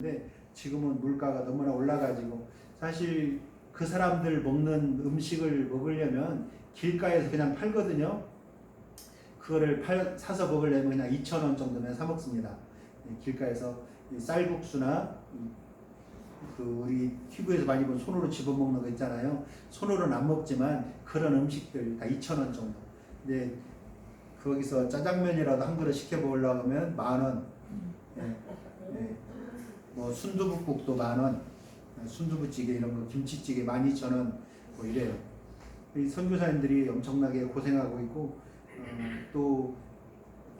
근데 지금은 물가가 너무나 올라가지고 사실 그 사람들 먹는 음식을 먹으려면 길가에서 그냥 팔거든요. 그거를 사서 먹으려면 그냥 2,000원 정도면 사 먹습니다. 길가에서 쌀국수나 그 우리 TV에서 많이 본 손으로 집어먹는 거 있잖아요. 손으로는 안 먹지만 그런 음식들 다 2,000원 정도. 근데 거기서 짜장면이라도 한 그릇 시켜 먹으려고 하면 10,000원. 뭐 순두부국도 10,000원, 순두부찌개 이런 거, 김치찌개 12,000원 뭐 이래요. 이 선교사님들이 엄청나게 고생하고 있고, 또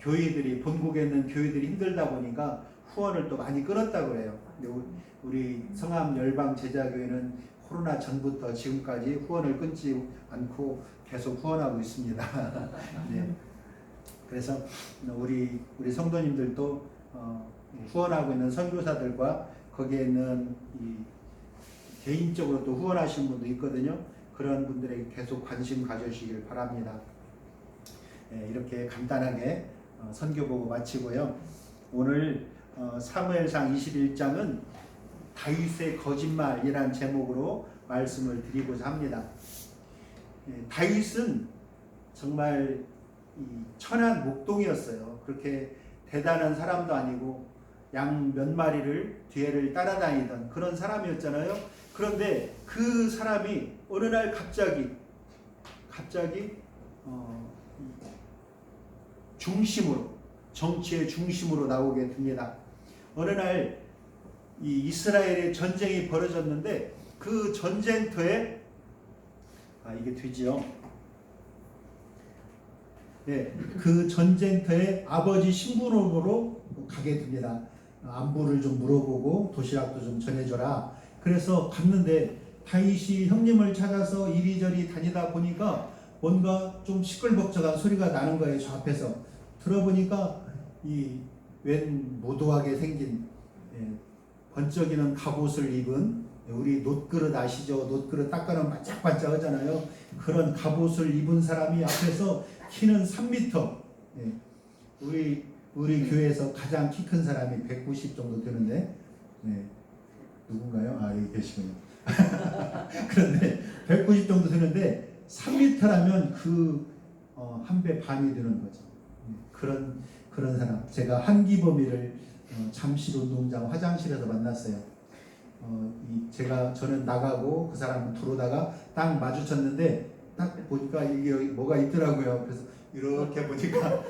교회들이, 본국에 있는 교회들이 힘들다 보니까 후원을 또 많이 끊었다고 그래요. 근데 우리 성암 열방 제자교회는 코로나 전부터 지금까지 후원을 끊지 않고 계속 후원하고 있습니다. 네. 그래서 우리 성도님들도 후원하고 있는 선교사들과 거기에 있는 개인적으로 또 후원하시는 분도 있거든요. 그런 분들에게 계속 관심 가져주시길 바랍니다. 네, 이렇게 간단하게 선교보고 마치고요. 오늘 사무엘상 21장은 다윗의 거짓말이라는 제목으로 말씀을 드리고자 합니다. 다윗은 정말 천한 목동이었어요. 그렇게 대단한 사람도 아니고 양 몇 마리를 뒤에를 따라다니던 그런 사람이었잖아요. 그런데 그 사람이 어느 날 갑자기 중심으로, 정치의 중심으로 나오게 됩니다. 어느 날 이 이스라엘의 전쟁이 벌어졌는데 그 전쟁터에 이게 되지요. 네, 그 전쟁터에 아버지 신부름으로 가게 됩니다. 안부를 좀 물어보고 도시락도 좀 전해줘라. 그래서 갔는데 다윗이 형님을 찾아서 이리저리 다니다 보니까 뭔가 좀 시끌벅적한 소리가 나는 거예요. 저 앞에서 들어보니까 이 웬 모도하게 생긴 번쩍이는 갑옷을 입은, 우리 놋그릇 아시죠? 놋그릇 닦아놓으면 반짝반짝 하잖아요. 그런 갑옷을 입은 사람이 앞에서 키는 3m, 우리 교회에서 가장 키 큰 사람이 190 정도 되는데, 누군가요? 여기 계시군요. 그런데 190 정도 되는데 3m라면 한 배 반이 되는 거죠. 그런 사람. 제가 한기범이를 잠실운동장 화장실에서 만났어요. 저는 나가고 그 사람은 들어오다가 딱 마주쳤는데 딱 보니까 이게 뭐가 있더라고요. 그래서 이렇게 보니까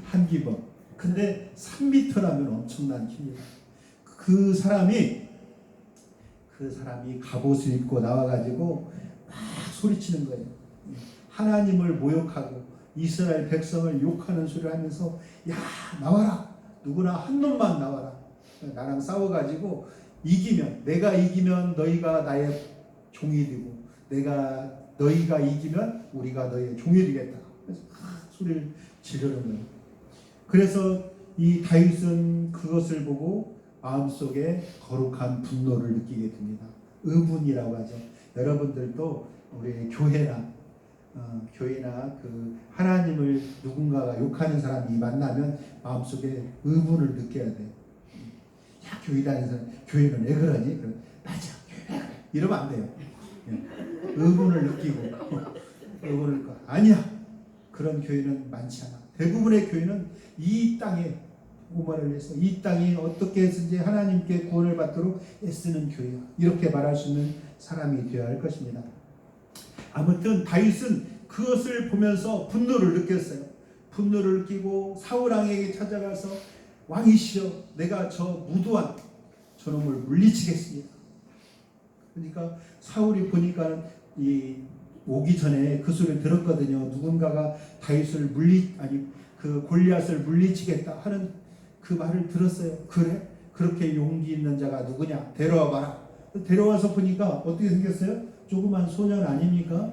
한기범. 근데 3m라면 엄청난 키입니다. 그 사람이 갑옷을 입고 나와가지고 막 소리치는 거예요. 하나님을 모욕하고 이스라엘 백성을 욕하는 소리를 하면서, 야, 나와라. 누구나 한 놈만 나와라. 나랑 싸워가지고 내가 이기면 너희가 나의 종이 되고, 너희가 이기면 우리가 너희의 종이 되겠다. 그래서 소리를 지르는 거예요. 그래서 이 다윗은 그것을 보고 마음속에 거룩한 분노를 느끼게 됩니다. 의분이라고 하죠. 여러분들도 우리 교회나 그 하나님을 누군가가 욕하는 사람이 만나면 마음속에 의분을 느껴야 돼요. 야, 교회 다니는 사람, 교회는 왜 그러니? 맞아, 교회 왜 그래? 이러면 안 돼요. 의분을 느끼고, 아니야. 그런 교회는 많지 않아. 대부분의 교회는 이 땅에 오만을 해서 이 땅이 어떻게 해서든지 하나님께 구원을 받도록 애쓰는 교회야. 이렇게 말할 수 있는 사람이 되어야 할 것입니다. 아무튼 다윗은 그것을 보면서 분노를 느꼈어요. 분노를 느끼고 사울왕에게 찾아가서, 왕이시여, 내가 저 무도한 저놈을 물리치겠습니다. 그러니까 사울이 보니까 오기 전에 그 소리를 들었거든요. 누군가가 다윗을 그 골리앗을 물리치겠다 하는 그 말을 들었어요. 그래? 그렇게 용기 있는 자가 누구냐? 데려와 봐라. 데려와서 보니까 어떻게 생겼어요? 조그만 소년 아닙니까?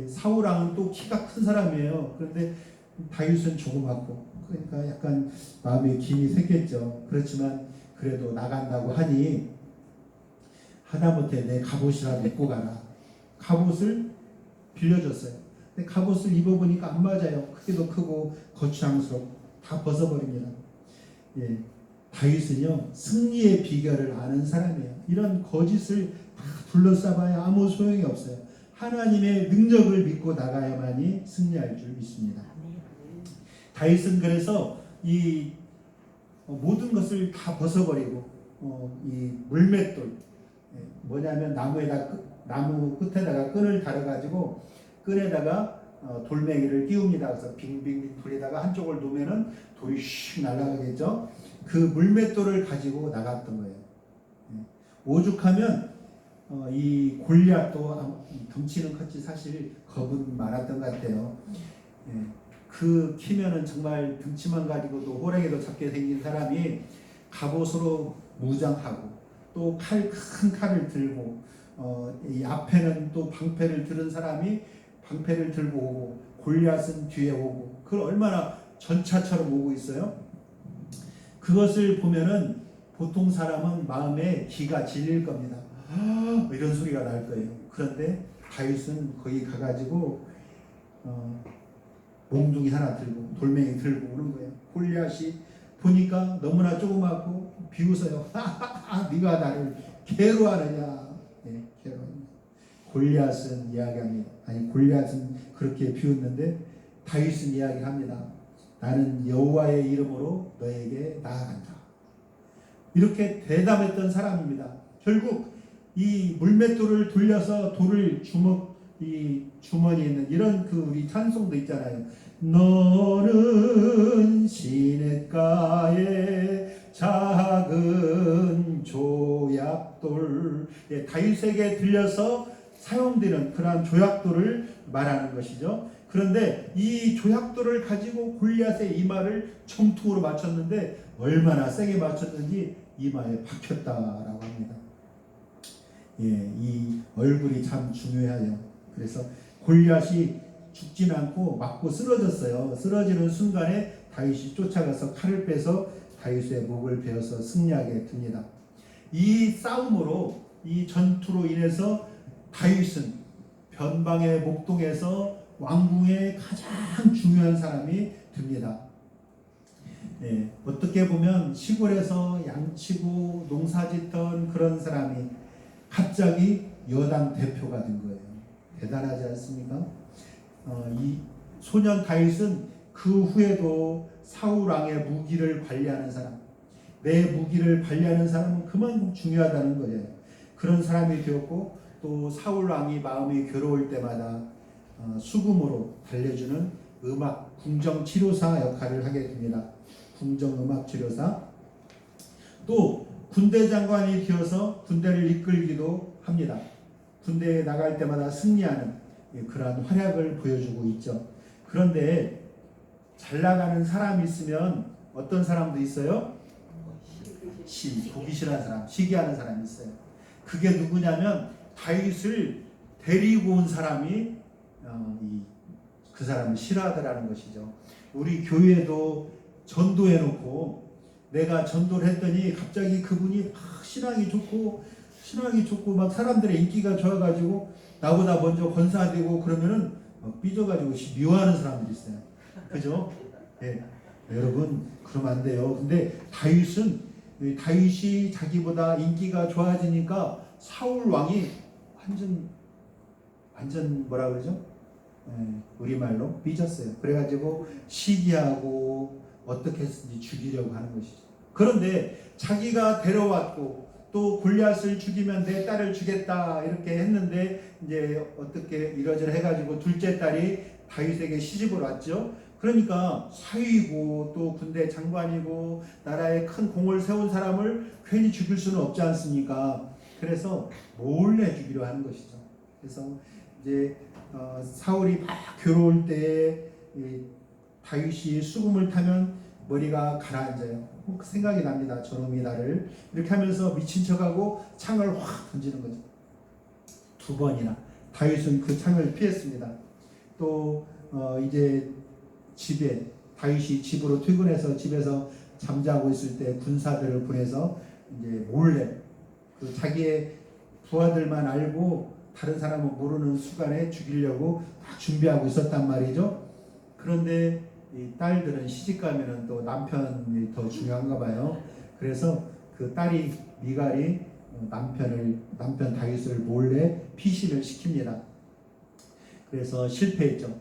사울왕은 또 키가 큰 사람이에요. 그런데 다윗은 조그맣고, 그러니까 약간 마음에 김이 샜겠죠. 그렇지만 그래도 나간다고 하니 하다못해 내 갑옷이라도 입고 가라. 갑옷을 빌려줬어요. 근데 갑옷을 입어보니까 안 맞아요. 크기도 크고 거추장스럽고 다 벗어버립니다. 다윗은요 승리의 비결을 아는 사람이에요. 이런 거짓을 다 둘러싸봐야 아무 소용이 없어요. 하나님의 능력을 믿고 나가야만이 승리할 줄 믿습니다. 다윗은 그래서 이 모든 것을 다 벗어버리고 이 물맷돌 뭐냐면 나무 끝에다가 끈을 달아가지고 끈에다가 돌멩이를 띄웁니다. 그래서 빙빙 돌리다가 한쪽을 놓으면은 돌이 슉 날아가겠죠. 그 물맷돌을 가지고 나갔던 거예요. 오죽하면 이 골리앗도 덩치는 컸지 사실 겁은 많았던 것 같아요. 그 키면은 정말 등치만 가지고도 호랑이도 잡게 생긴 사람이 갑옷으로 무장하고 또 큰 칼을 들고 이 앞에는 또 방패를 들은 사람이 방패를 들고 오고 골리앗은 뒤에 오고 그걸 얼마나 전차처럼 오고 있어요. 그것을 보면은 보통 사람은 마음에 기가 질릴 겁니다. 이런 소리가 날 거예요. 그런데 다윗은 거기 가가지고 몽둥이 하나 들고 돌멩이 들고 오는 거예요. 골리앗이 보니까 너무나 조그맣고 비웃어요. 네가 나를 괴로워하느냐. 괴로워하느냐. 골리앗은 이야기합니다. 골리앗은 그렇게 비웃는데 다윗은 이야기합니다. 나는 여호와의 이름으로 너에게 나아간다. 이렇게 대담했던 사람입니다. 결국 이 물맷돌을 돌려서 돌을 이 주머니에 있는 이런 우리 찬송도 있잖아요. 너는 시냇가에 작은 조약돌. 다윗에게 들려서 사용되는 그러한 조약돌을 말하는 것이죠. 그런데 이 조약돌을 가지고 골리앗의 이마를 정통으로 맞췄는데 얼마나 세게 맞췄는지 이마에 박혔다라고 합니다. 이 얼굴이 참 중요해요. 그래서 골리앗이 죽진 않고 맞고 쓰러졌어요. 쓰러지는 순간에 다윗이 쫓아가서 칼을 빼서 다윗의 목을 베어서 승리하게 됩니다. 이 싸움으로 이 전투로 인해서 다윗은 변방의 목동에서 왕궁의 가장 중요한 사람이 됩니다. 어떻게 보면 시골에서 양치고 농사짓던 그런 사람이 갑자기 여당 대표가 된 거예요. 대단하지 않습니까? 이 소년 다윗은 그 후에도 사울 왕의 무기를 관리하는 사람, 내 무기를 관리하는 사람은 그만큼 중요하다는 거예요. 그런 사람이 되었고 또 사울 왕이 마음이 괴로울 때마다 수금으로 달래주는 음악 궁정치료사 역할을 하게 됩니다. 궁정음악치료사. 또 군대 장관이 되어서 군대를 이끌기도 합니다. 군대에 나갈 때마다 승리하는 그러한 활약을 보여주고 있죠. 그런데 잘 나가는 사람이 있으면 어떤 사람도 있어요? 보기 싫어하는 사람, 시기하는 사람이 있어요. 그게 누구냐면 다윗을 데리고 온 사람이 그 사람을 싫어하더라는 것이죠. 우리 교회도 전도해놓고 내가 전도를 했더니 갑자기 그분이 막 신앙이 좋고 막 사람들의 인기가 좋아가지고 나보다 먼저 권사되고 그러면은 삐져가지고 미워하는 사람들이 있어요. 그죠? 여러분 그러면 안 돼요. 근데 다윗이 자기보다 인기가 좋아지니까 사울 왕이 완전 뭐라 그러죠? 우리말로 삐졌어요. 그래가지고 시기하고 어떻게 해서든지 죽이려고 하는 것이죠. 그런데 자기가 데려왔고 또 골리앗을 죽이면 내 딸을 주겠다 이렇게 했는데 이제 어떻게 이러저러 해가지고 둘째 딸이 다윗에게 시집을 왔죠. 그러니까 사위고 또 군대 장관이고 나라에 큰 공을 세운 사람을 괜히 죽일 수는 없지 않습니까? 그래서 몰래 죽이려 하는 것이죠. 그래서 이제 사울이 막 괴로울 때 다윗이 수금을 타면 머리가 가라앉아요. 생각이 납니다. 저놈이 나를 이렇게 하면서 미친 척하고 창을 확 던지는 거죠. 2번이나 다윗은 그 창을 피했습니다. 또 이제 다윗이 집으로 퇴근해서 집에서 잠자고 있을 때 군사들을 보내서 이제 몰래 자기의 부하들만 알고 다른 사람은 모르는 수간에 죽이려고 막 준비하고 있었단 말이죠. 그런데 이 딸들은 시집가면은 또 남편이 더 중요한가 봐요. 그래서 그 딸이 미갈이 남편 다윗을 몰래 피신을 시킵니다. 그래서 실패했죠.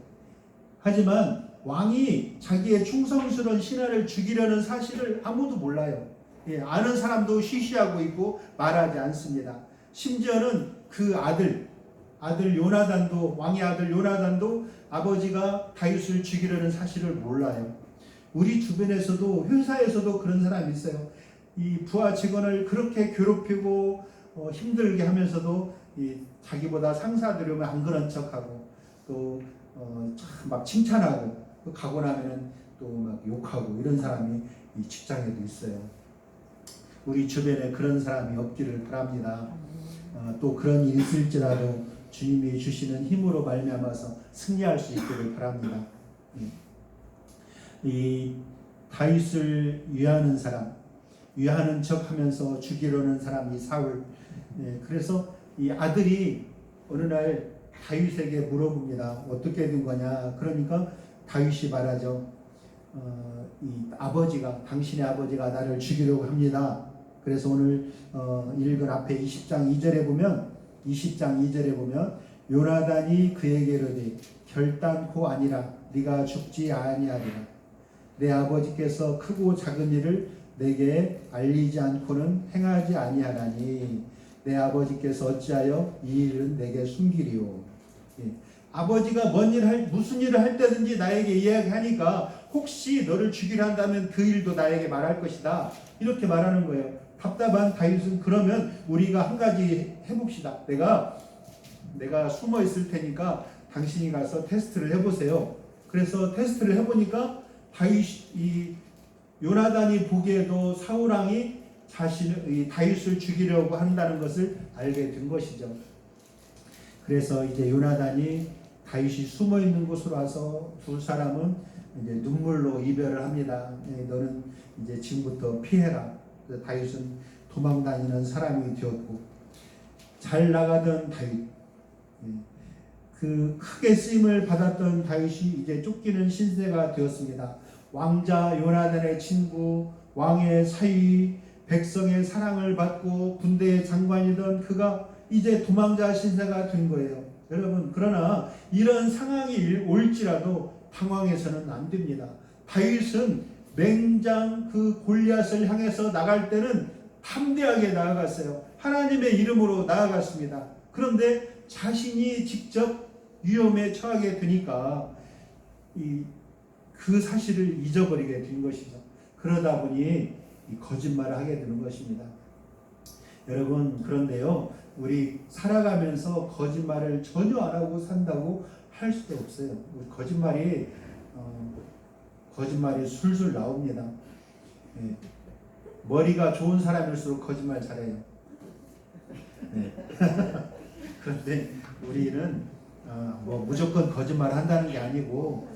하지만 왕이 자기의 충성스러운 신하를 죽이려는 사실을 아무도 몰라요. 아는 사람도 쉬쉬하고 있고 말하지 않습니다. 심지어는 그 아들 요나단도, 왕의 아들 요나단도 아버지가 다윗을 죽이려는 사실을 몰라요. 우리 주변에서도, 회사에서도 그런 사람이 있어요. 이 부하 직원을 그렇게 괴롭히고 힘들게 하면서도 자기보다 상사들이 오면 안 그런 척하고 또 막 칭찬하고 또 가고 나면은 또 막 욕하고 이런 사람이 이 직장에도 있어요. 우리 주변에 그런 사람이 없기를 바랍니다. 또 그런 일이 있을지라도 주님이 주시는 힘으로 말미암아서 승리할 수 있기를 바랍니다. 이 다윗을 위하는 사람, 위하는 척하면서 죽이려는 사람이 사울. 그래서 이 아들이 어느 날 다윗에게 물어봅니다. 어떻게 된 거냐? 그러니까 다윗이 말하죠. 당신의 아버지가 나를 죽이려고 합니다. 그래서 오늘 읽은 앞에 20장 2절에 보면 요나단이 그에게 이르되 결단코 아니라 네가 죽지 아니하리라. 내 아버지께서 크고 작은 일을 내게 알리지 않고는 행하지 아니하나니 내 아버지께서 어찌하여 이 일은 내게 숨기리요. 아버지가 무슨 일을 할 때든지 나에게 이야기하니까 혹시 너를 죽이려 한다면 그 일도 나에게 말할 것이다. 이렇게 말하는 거예요. 답답한 다윗은 그러면 우리가 한 가지 해봅시다. 내가 숨어 있을 테니까 당신이 가서 테스트를 해보세요. 그래서 테스트를 해보니까 요나단이 보기에도 사울 왕이 다윗을 죽이려고 한다는 것을 알게 된 것이죠. 그래서 이제 요나단이 다윗이 숨어 있는 곳으로 와서 두 사람은 이제 눈물로 이별을 합니다. 너는 이제 지금부터 피해라. 다윗은 도망다니는 사람이 되었고, 잘 나가던 다윗, 그 크게 쓰임을 받았던 다윗이 이제 쫓기는 신세가 되었습니다. 왕자 요나단의 친구, 왕의 사위, 백성의 사랑을 받고 군대의 장관이던 그가 이제 도망자 신세가 된 거예요. 여러분, 그러나 이런 상황이 올지라도 당황해서는 안 됩니다. 다윗은 맹장 그 골리앗을 향해서 나갈 때는 담대하게 나아갔어요. 하나님의 이름으로 나아갔습니다. 그런데 자신이 직접 위험에 처하게 되니까 그 사실을 잊어버리게 된 것이죠. 그러다 보니 거짓말을 하게 되는 것입니다. 여러분, 그런데요, 우리 살아가면서 거짓말을 전혀 안 하고 산다고 할 수도 없어요. 거짓말이 술술 나옵니다. 머리가 좋은 사람일수록 거짓말 잘해요. 그런데 우리는 무조건 거짓말 한다는 게 아니고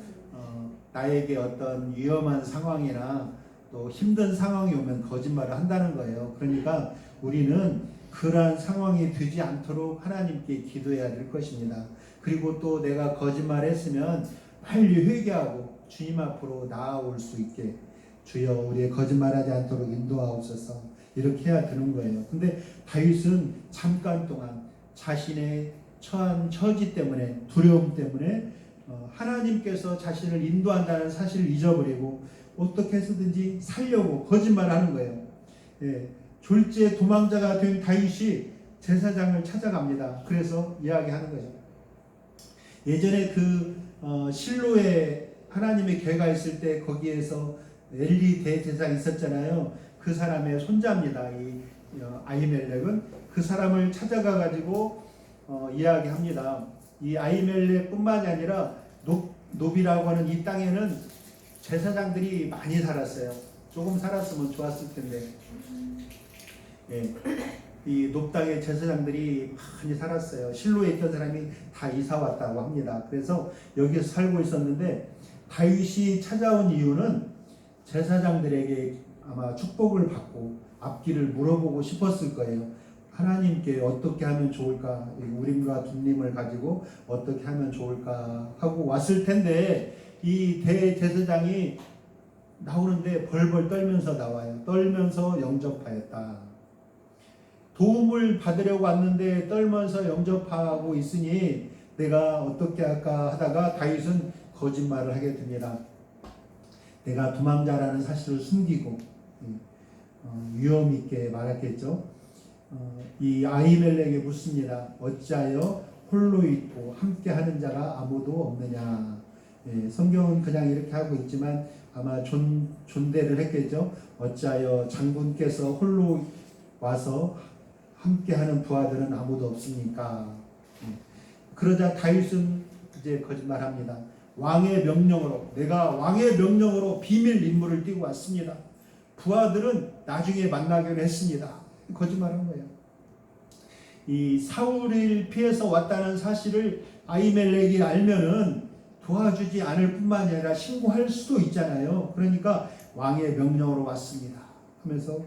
나에게 어떤 위험한 상황이나 또 힘든 상황이 오면 거짓말을 한다는 거예요. 그러니까 우리는 그러한 상황이 되지 않도록 하나님께 기도해야 될 것입니다. 그리고 또 내가 거짓말했으면 빨리 회개하고 주님 앞으로 나아올 수 있게 주여 우리의 거짓말하지 않도록 인도하옵소서, 이렇게 해야 되는 거예요. 근데 다윗은 잠깐 동안 자신의 처한 처지 때문에, 두려움 때문에 하나님께서 자신을 인도한다는 사실을 잊어버리고 어떻게 해서든지 살려고 거짓말하는 거예요. 졸지에 도망자가 된 다윗이 제사장을 찾아갑니다. 그래서 이야기하는 거죠. 예전에 실로에 하나님의 궤가 있을 때 거기에서 엘리 대제사가 있었잖아요. 그 사람의 손자입니다. 이 아히멜렉은 그 사람을 찾아가 가지고 이야기합니다. 이 아히멜렉뿐만이 아니라 노비라고 하는 이 땅에는 제사장들이 많이 살았어요. 조금 살았으면 좋았을 텐데. 이 높당의 제사장들이 많이 살았어요. 실로에 있던 사람이 다 이사 왔다고 합니다. 그래서 여기서 살고 있었는데 다윗이 찾아온 이유는 제사장들에게 아마 축복을 받고 앞길을 물어보고 싶었을 거예요. 하나님께 어떻게 하면 좋을까? 우림과 둠림을 가지고 어떻게 하면 좋을까 하고 왔을 텐데 이 대제사장이 나오는데 벌벌 떨면서 나와요. 떨면서 영접하였다. 도움을 받으려고 왔는데 떨면서 영접하고 있으니 내가 어떻게 할까 하다가 다윗은 거짓말을 하게 됩니다. 내가 도망자라는 사실을 숨기고 위험 있게 말했겠죠. 이 아히멜렉에 묻습니다. 어찌하여 홀로 있고 함께 하는 자가 아무도 없느냐. 성경은 그냥 이렇게 하고 있지만 아마 존대를 했겠죠. 어찌하여 장군께서 홀로 와서 함께하는 부하들은 아무도 없습니까? 그러자 다윗은 이제 거짓말합니다. 왕의 명령으로, 내가 왕의 명령으로 비밀 임무를 띄고 왔습니다. 부하들은 나중에 만나기로 했습니다. 거짓말한 거예요. 이 사울을 피해서 왔다는 사실을 아히멜렉이 알면은 도와주지 않을 뿐만 아니라 신고할 수도 있잖아요. 그러니까 왕의 명령으로 왔습니다 하면서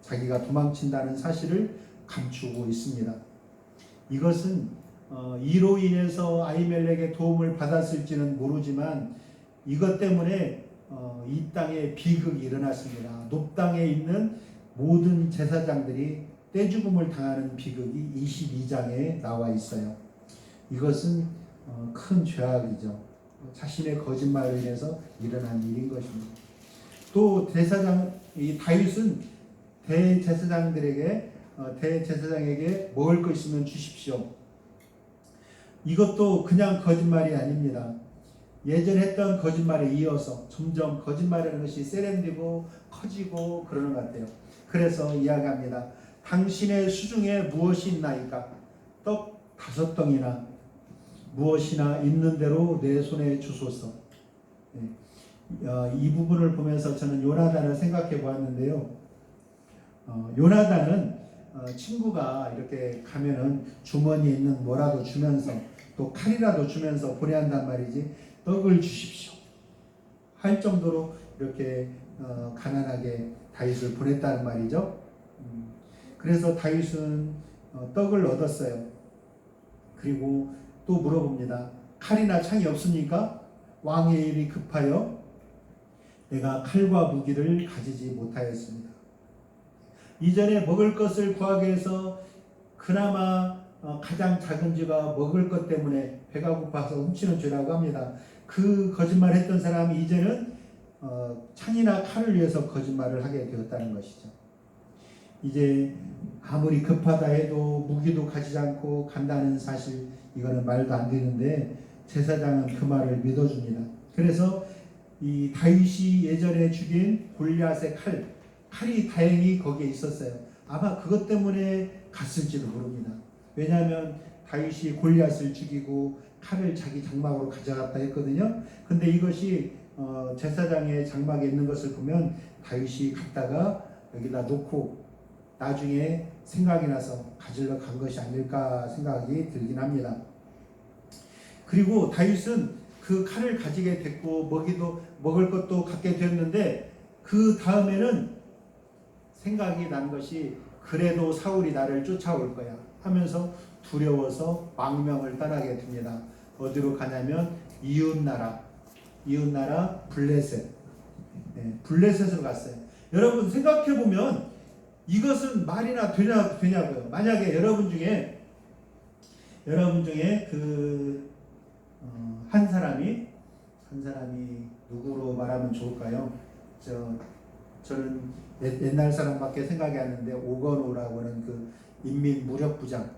자기가 도망친다는 사실을 감추고 있습니다. 이것은 이로 인해서 아히멜렉의 도움을 받았을지는 모르지만 이것 때문에 이 땅에 비극이 일어났습니다. 높당에 있는 모든 제사장들이 떼죽음을 당하는 비극이 22장에 나와 있어요. 이것은 큰 죄악이죠. 자신의 거짓말로 인해서 일어난 일인 것입니다. 또 이 다윗은 대제사장에게 먹을 것 있으면 주십시오. 이것도 그냥 거짓말이 아닙니다. 예전 했던 거짓말에 이어서 점점 거짓말이라는 것이 세련되고 커지고 그러는 것 같아요. 그래서 이야기합니다. 당신의 수중에 무엇이 있나이까? 떡 5덩이나 무엇이나 있는 대로 내 손에 주소서. 이 부분을 보면서 저는 요나단을 생각해 보았는데요. 요나단은 친구가 이렇게 가면은 주머니에 있는 뭐라도 주면서 또 칼이라도 주면서 보내한단 말이지, 떡을 주십시오 할 정도로 이렇게 가난하게 다윗을 보냈다는 말이죠. 그래서 다윗은 떡을 얻었어요. 그리고 또 물어봅니다. 칼이나 창이 없습니까? 왕의 일이 급하여 내가 칼과 무기를 가지지 못하였습니다. 이전에 먹을 것을 구하기 위해서 그나마 가장 작은 쥐가 먹을 것 때문에 배가 고파서 훔치는 죄라고 합니다. 그 거짓말 했던 사람이 이제는 창이나 칼을 위해서 거짓말을 하게 되었다는 것이죠. 이제 아무리 급하다 해도 무기도 가지지 않고 간다는 사실, 이거는 말도 안 되는데 제사장은 그 말을 믿어줍니다. 그래서 이 다윗이 예전에 죽인 골리앗의 칼이 다행히 거기에 있었어요. 아마 그것 때문에 갔을지도 모릅니다. 왜냐하면 다윗이 골리앗을 죽이고 칼을 자기 장막으로 가져갔다 했거든요. 근데 이것이 제사장의 장막에 있는 것을 보면 다윗이 갔다가 여기다 놓고 나중에 생각이 나서 가지러 간 것이 아닐까 생각이 들긴 합니다. 그리고 다윗은 그 칼을 가지게 됐고 먹을 것도 갖게 되었는데 그 다음에는 생각이 난 것이, 그래도 사울이 나를 쫓아올 거야 하면서 두려워서 망명을 떠나게 됩니다. 어디로 가냐면 이웃나라 블레셋, 블레셋으로 갔어요. 여러분 생각해보면 이것은 말이나 되냐고요. 만약에 여러분 중에 한 사람이 누구로 말하면 좋을까요? 저는 옛날 사람밖에 생각이 안 나는데 오건호라고는 그 인민무력부장,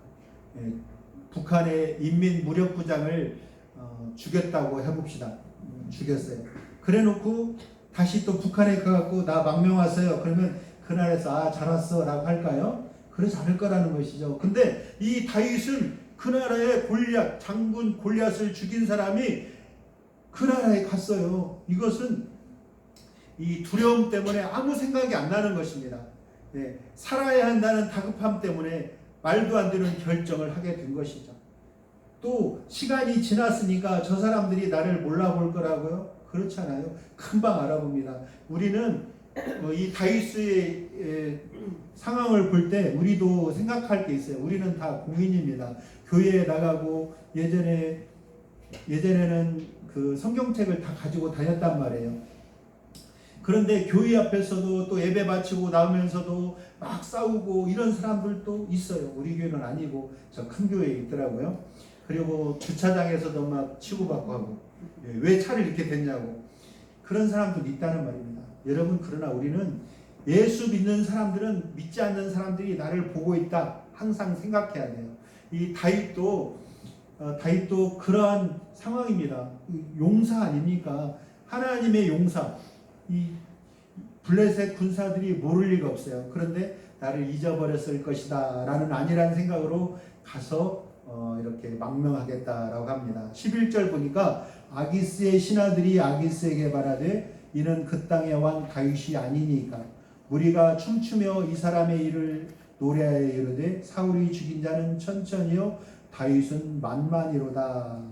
북한의 인민무력부장을 죽였다고 해봅시다. 죽였어요. 그래놓고 다시 또 북한에 가갖고 나 망명 왔어요. 그러면 그 나라에서 잘 왔어 라고 할까요? 그러지 않을 거라는 것이죠. 근데 이 다윗은 그 나라의 장군 골리앗을 죽인 사람이 그 나라에 갔어요. 이것은 이 두려움 때문에 아무 생각이 안 나는 것입니다. 살아야 한다는 다급함 때문에 말도 안 되는 결정을 하게 된 것이죠. 또 시간이 지났으니까 저 사람들이 나를 몰라볼 거라고요? 그렇지 않아요. 금방 알아봅니다. 우리는 이 다윗의 상황을 볼 때 우리도 생각할 게 있어요. 우리는 다 공인입니다. 교회에 나가고 예전에는 그 성경책을 다 가지고 다녔단 말이에요. 그런데 교회 앞에서도 또 예배 바치고 나오면서도 막 싸우고 이런 사람들도 있어요. 우리 교회는 아니고 저 큰 교회에 있더라고요. 그리고 주차장에서도 막 치고받고 하고, 왜 차를 이렇게 됐냐고 그런 사람도 있다는 말입니다. 여러분, 그러나 우리는 예수 믿는 사람들은 믿지 않는 사람들이 나를 보고 있다 항상 생각해야 돼요. 이 다윗도 그러한 상황입니다. 용사 아닙니까? 하나님의 용사. 이 블레셋 군사들이 모를 리가 없어요. 그런데 나를 잊어버렸을 것이다 라는 안일한 생각으로 가서 이렇게 망명하겠다라고 합니다. 11절 보니까 아기스의 신하들이 아기스에게 말하되 이는 그 땅의 왕 다윗이 아니니까 우리가 춤추며 이 사람의 일을 노래하여 이르되 사울이 죽인 자는 천천히요 다윗은 만만이로다.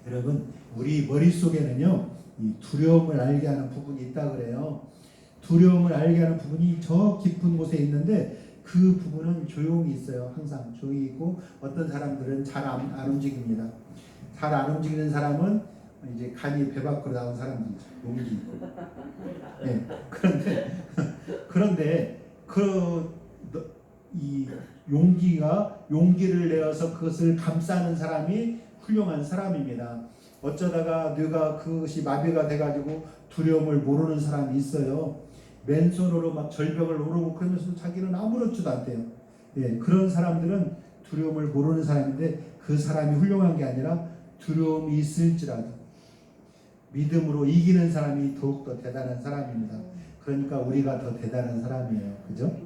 여러분, 우리 머릿속에는요 이 두려움을 알게 하는 부분이 있다 그래요. 두려움을 알게 하는 부분이 저 깊은 곳에 있는데 그 부분은 조용히 있어요. 항상 조용히 있고 어떤 사람들은 잘 안 움직입니다. 잘 안 움직이는 사람은 이제 간이 배 밖으로 나온 사람들이죠. 용기 있고. 네. 그런데 이 용기를 내어서 그것을 감싸는 사람이 훌륭한 사람입니다. 어쩌다가 뇌가 그것이 마비가 돼가지고 두려움을 모르는 사람이 있어요. 맨손으로 막 절벽을 오르고 그러면서 자기는 아무렇지도 않대요. 예, 그런 사람들은 두려움을 모르는 사람인데 그 사람이 훌륭한 게 아니라 두려움이 있을지라도 믿음으로 이기는 사람이 더욱더 대단한 사람입니다. 그러니까 우리가 더 대단한 사람이에요. 그죠?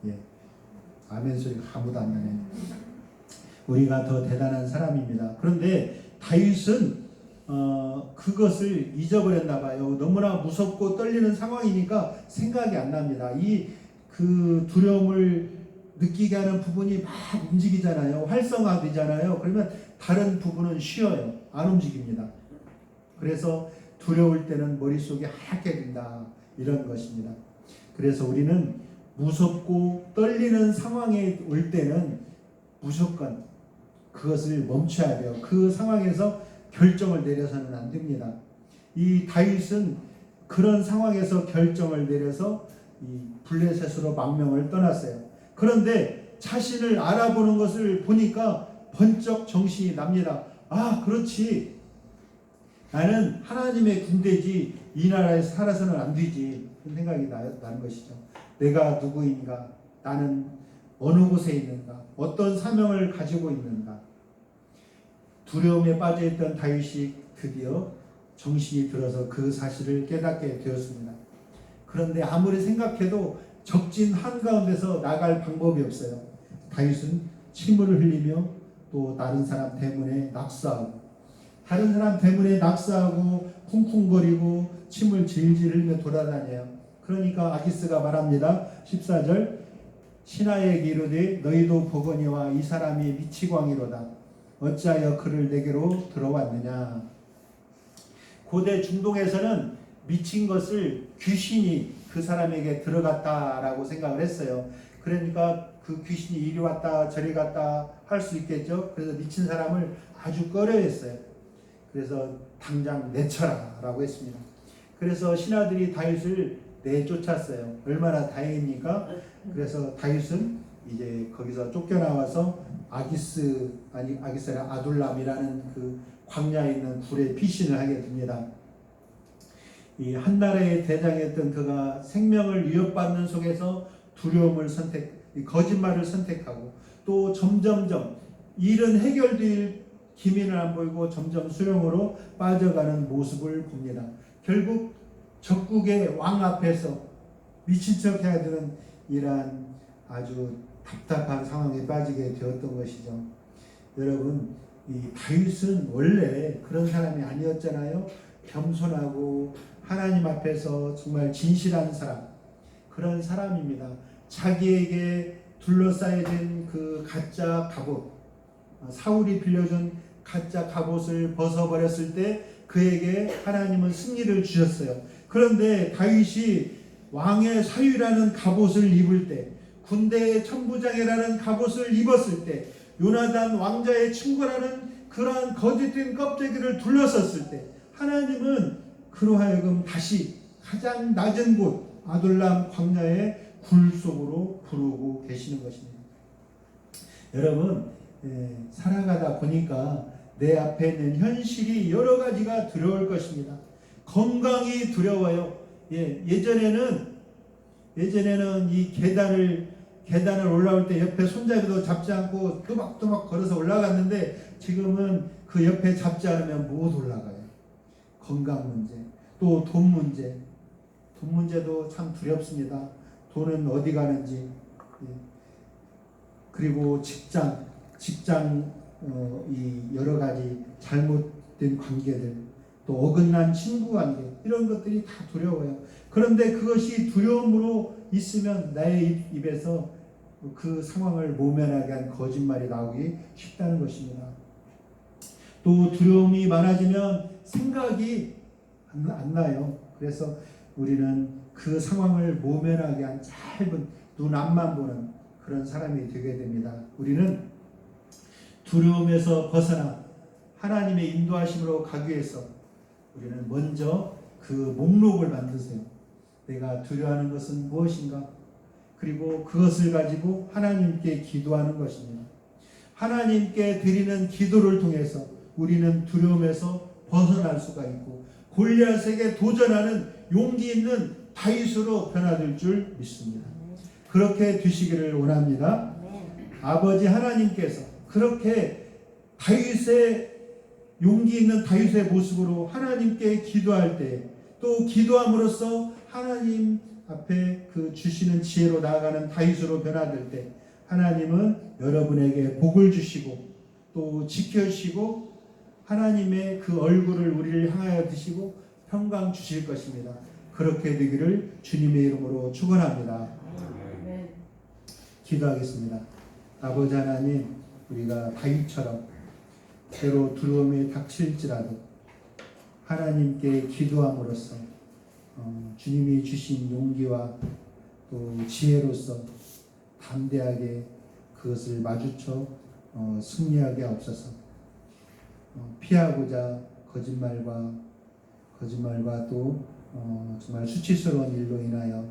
예. 아멘 소리가 아무도 안 나네. 우리가 더 대단한 사람입니다. 그런데 다윗은 그것을 잊어버렸나 봐요. 너무나 무섭고 떨리는 상황이니까 생각이 안 납니다. 그 두려움을 느끼게 하는 부분이 막 움직이잖아요. 활성화되잖아요. 그러면 다른 부분은 쉬어요. 안 움직입니다. 그래서 두려울 때는 머릿속이 하얗게 된다. 이런 것입니다. 그래서 우리는 무섭고 떨리는 상황에 올 때는 무조건 그것을 멈춰야 돼요. 그 상황에서 결정을 내려서는 안 됩니다. 이 다윗은 그런 상황에서 결정을 내려서 이 블레셋으로 망명을 떠났어요. 그런데 자신을 알아보는 것을 보니까 번쩍 정신이 납니다. 아, 그렇지. 나는 하나님의 군대지 이 나라에서 살아서는 안 되지. 그런 생각이 나는 것이죠. 내가 누구인가? 나는 어느 곳에 있는가? 어떤 사명을 가지고 있는가? 두려움에 빠져있던 다윗이 드디어 정신이 들어서 그 사실을 깨닫게 되었습니다. 그런데 아무리 생각해도 적진 한가운데서 나갈 방법이 없어요. 다윗은 침울을 흘리며 또 다른 사람 때문에 낙서하고 쿵쿵거리고 침을 질질 흘리며 돌아다녀요. 그러니까 아기스가 말합니다. 14절 신하에게 이르되 너희도 보거니와 이 사람이 미치광이로다. 어찌하여 그를 내게로 들어왔느냐. 고대 중동에서는 미친 것을 귀신이 그 사람에게 들어갔다라고 생각을 했어요. 그러니까 그 귀신이 이리 왔다 저리 갔다 할 수 있겠죠. 그래서 미친 사람을 아주 꺼려했어요. 그래서 당장 내쳐라 라고 했습니다. 그래서 신하들이 다윗을 내쫓았어요. 얼마나 다행입니까? 그래서 다윗은 이제 거기서 쫓겨나와서 아기스라 아둘람이라는 그 광야에 있는 굴에 피신을 하게 됩니다. 이 한 나라의 대장이었던 그가 생명을 위협받는 속에서 두려움을 거짓말을 선택하고 또 점점점 일은 해결될 기미는 안 보이고 점점 수렁으로 빠져가는 모습을 봅니다. 결국 적국의 왕 앞에서 미친 척 해야 되는 이러한 아주 답답한 상황에 빠지게 되었던 것이죠. 여러분, 이 다윗은 원래 그런 사람이 아니었잖아요. 겸손하고 하나님 앞에서 정말 진실한 사람, 그런 사람입니다. 자기에게 둘러싸여진 그 가짜 갑옷, 사울이 빌려준 가짜 갑옷을 벗어버렸을 때 그에게 하나님은 승리를 주셨어요. 그런데 다윗이 왕의 사위라는 갑옷을 입을 때, 군대의 천부장이라는 갑옷을 입었을 때, 요나단 왕자의 친구라는 그러한 거짓된 껍데기를 둘러섰을 때 하나님은 그로 하여금 다시 가장 낮은 곳 아둘람 광야의 굴 속으로 부르고 계시는 것입니다. 여러분, 살아가다 보니까 내 앞에 있는 현실이 여러 가지가 두려울 것입니다. 건강이 두려워요. 예전에는 이 계단을 올라올 때 옆에 손잡이도 잡지 않고 또박또박 걸어서 올라갔는데, 지금은 그 옆에 잡지 않으면 못 올라가요. 건강 문제, 또 돈 문제. 돈 문제도 참 두렵습니다. 돈은 어디 가는지. 그리고 직장 이 여러 가지 잘못된 관계들, 또 어긋난 친구 관계, 이런 것들이 다 두려워요. 그런데 그것이 두려움으로 있으면 나의 입에서 그 상황을 모면하게 한 거짓말이 나오기 쉽다는 것입니다. 또 두려움이 많아지면 생각이 안 나요. 그래서 우리는 그 상황을 모면하게 한 짧은 눈 앞만 보는 그런 사람이 되게 됩니다. 우리는 두려움에서 벗어나 하나님의 인도하심으로 가기 위해서 우리는 먼저 그 목록을 만드세요. 내가 두려워하는 것은 무엇인가? 그리고 그것을 가지고 하나님께 기도하는 것입니다. 하나님께 드리는 기도를 통해서 우리는 두려움에서 벗어날 수가 있고 골리앗에게 도전하는 용기 있는 다윗으로 변화될 줄 믿습니다. 그렇게 되시기를 원합니다. 아버지 하나님께서 그렇게 용기 있는 다윗의 모습으로 하나님께 기도할 때, 또 기도함으로써 하나님 앞에 그 주시는 지혜로 나아가는 다윗으로 변화될 때, 하나님은 여러분에게 복을 주시고 또 지켜주시고 하나님의 그 얼굴을 우리를 향하여 드시고 평강 주실 것입니다. 그렇게 되기를 주님의 이름으로 축원합니다. 기도하겠습니다. 아버지 하나님, 우리가 다윗처럼 때로 두려움이 닥칠지라도 하나님께 기도함으로써 주님이 주신 용기와 또 지혜로서 담대하게 그것을 마주쳐 승리하게 하옵소서. 피하고자 거짓말과 또 정말 수치스러운 일로 인하여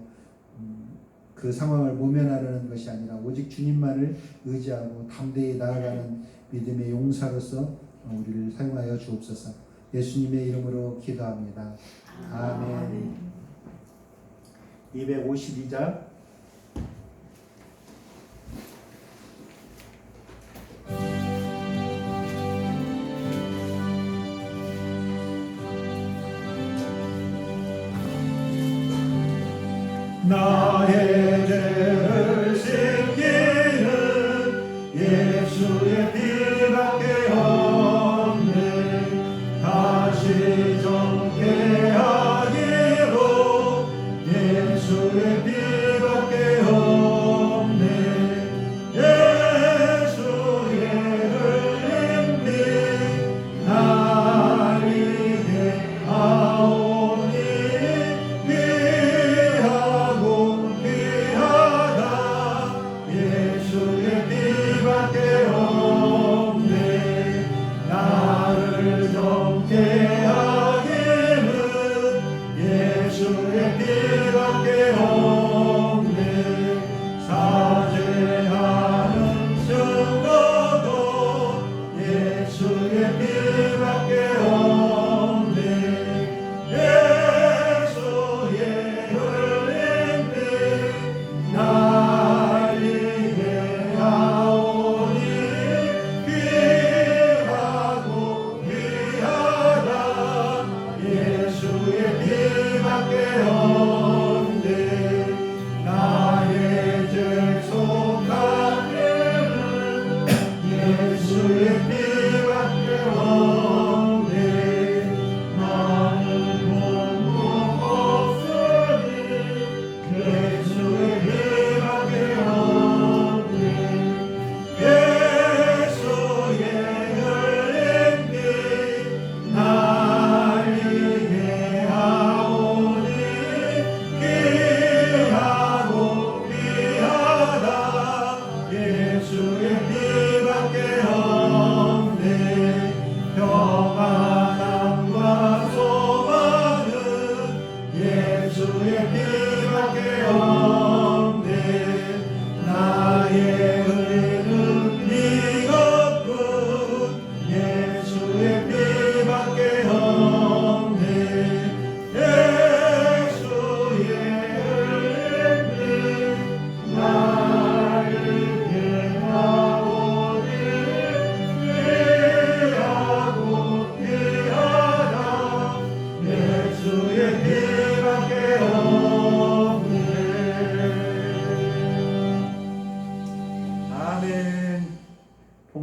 그 상황을 모면하려는 것이 아니라 오직 주님만을 의지하고 담대히 나아가는 믿음의 용사로서 우리를 사용하여 주옵소서. 예수님의 이름으로 기도합니다. 아멘. 252장 나의 죄를 씻기는 예수의 피밖에 없네. 다시 정죄하기로 예수의 피밖에 없네. 예수의 흘린 피 날 위해 하오니 귀하고 귀한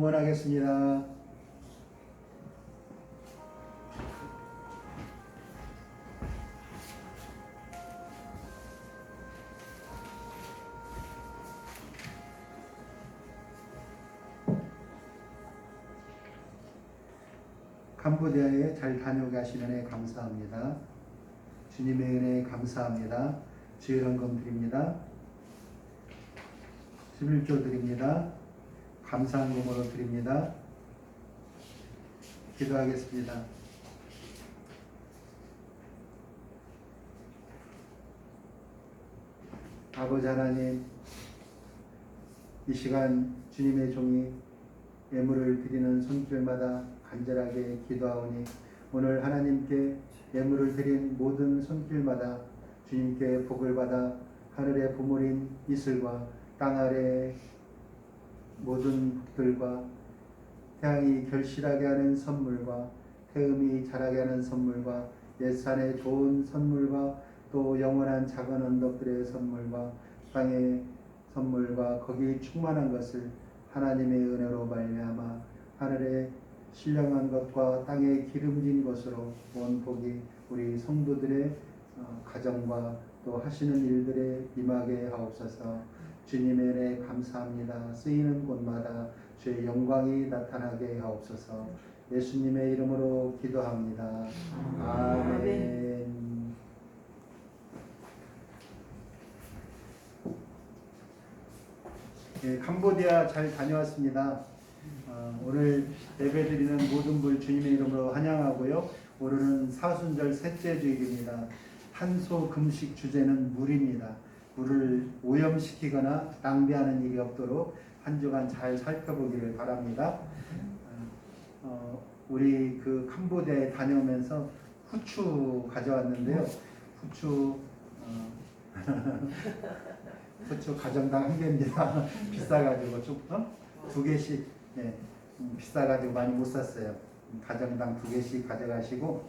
봉헌하겠습니다. 캄보디아에 잘 다녀가신 은혜 감사합니다. 주님의 은혜 감사합니다. 주일헌금 드립니다. 11조 드립니다. 감사헌금으로 드립니다. 기도하겠습니다. 아버지 하나님, 이 시간 주님의 종이 예물을 드리는 손길마다 간절하게 기도하오니 오늘 하나님께 예물을 드린 모든 손길마다 주님께 복을 받아 하늘의 보물인 이슬과 땅 아래 모든 복들과 태양이 결실하게 하는 선물과 태음이 자라게 하는 선물과 옛산의 좋은 선물과 또 영원한 작은 언덕들의 선물과 땅의 선물과 거기 충만한 것을 하나님의 은혜로 말미암아 하늘에 신령한 것과 땅에 기름진 것으로 온 복이 우리 성도들의 가정과 또 하시는 일들에 임하게 하옵소서. 주님의 은혜 감사합니다. 쓰이는 곳마다 주의 영광이 나타나게 하옵소서. 예수님의 이름으로 기도합니다. 아멘. 네, 캄보디아 잘 다녀왔습니다. 오늘 예배드리는 모든 분 주님의 이름으로 환영하고요. 오늘은 사순절 셋째 주일입니다. 탄소 금식 주제는 물입니다. 물을 오염시키거나 낭비하는 일이 없도록 한 주간 잘 살펴보기를 바랍니다. 우리 그 캄보디아에 다녀오면서 후추 가져왔는데요. 후추 가정당 한 개입니다. 비싸가지고 두 개씩 비싸가지고 많이 못 샀어요. 가정당 두 개씩 가져가시고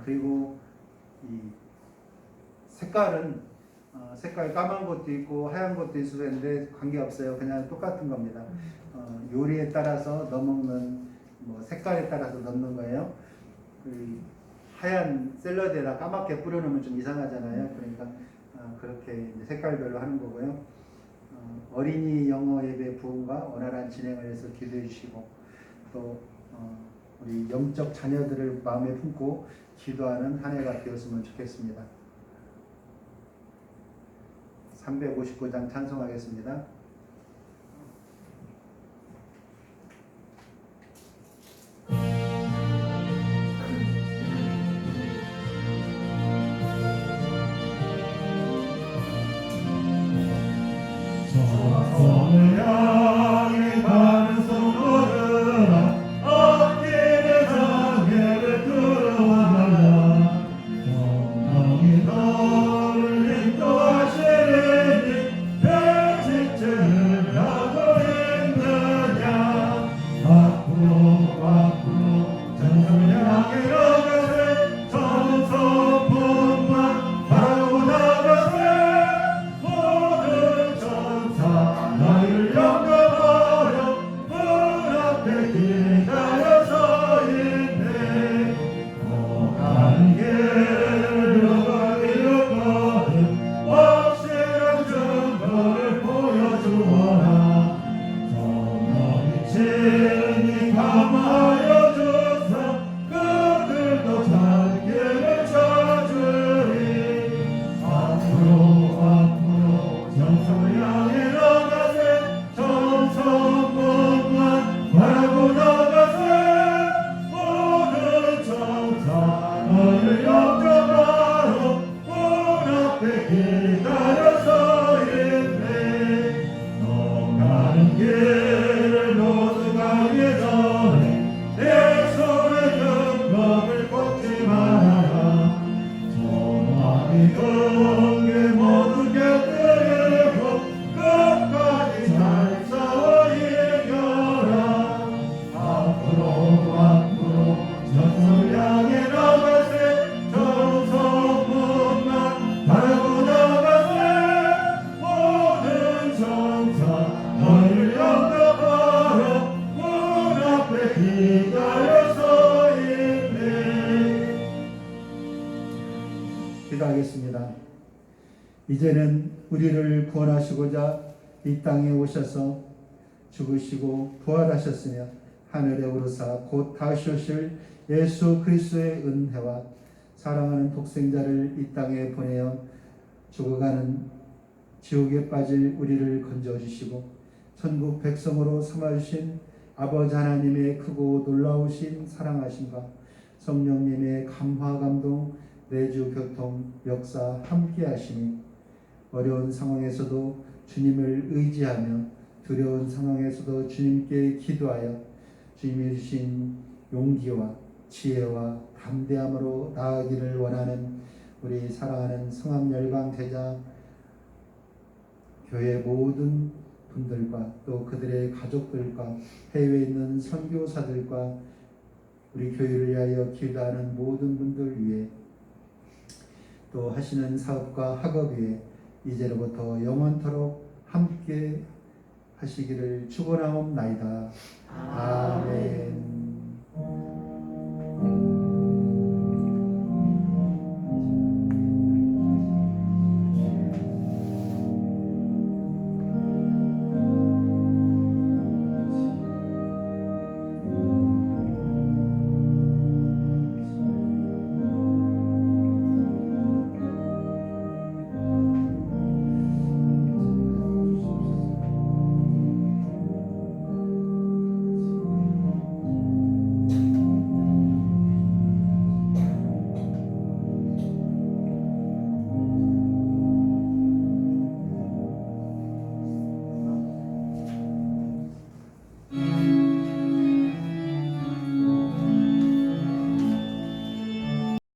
그리고 이 색깔은 색깔 까만 것도 있고 하얀 것도 있을 텐데 관계없어요. 그냥 똑같은 겁니다. 요리에 따라서 넣어먹는 색깔에 따라서 넣는 거예요. 하얀 샐러드에다 까맣게 뿌려놓으면 좀 이상하잖아요. 그러니까 그렇게 색깔별로 하는 거고요. 어린이 영어 예배 부흥과 원활한 진행을 해서 기도해 주시고 또 우리 영적 자녀들을 마음에 품고 기도하는 한 해가 되었으면 좋겠습니다. 359장 찬송하겠습니다. 너를 인도하시니 내 진짜 이제는 우리를 구원하시고자 이 땅에 오셔서 죽으시고 부활하셨으며 하늘에 오르사 곧 다시 오실 예수 그리스도의 은혜와 사랑하는 독생자를 이 땅에 보내어 죽어가는 지옥에 빠질 우리를 건져주시고 천국 백성으로 삼아주신 아버지 하나님의 크고 놀라우신 사랑하심과 성령님의 감화 감동 내주 교통 역사 함께 하시니 어려운 상황에서도 주님을 의지하며 두려운 상황에서도 주님께 기도하여 주님이 주신 용기와 지혜와 담대함으로 나아가기를 원하는 우리 사랑하는 성암열방대자 교회 모든 분들과 또 그들의 가족들과 해외에 있는 선교사들과 우리 교회를 위하여 기도하는 모든 분들 위해 또 하시는 사업과 학업 위에 이제로부터 영원토록 함께 하시기를 축원하옵나이다. 아멘.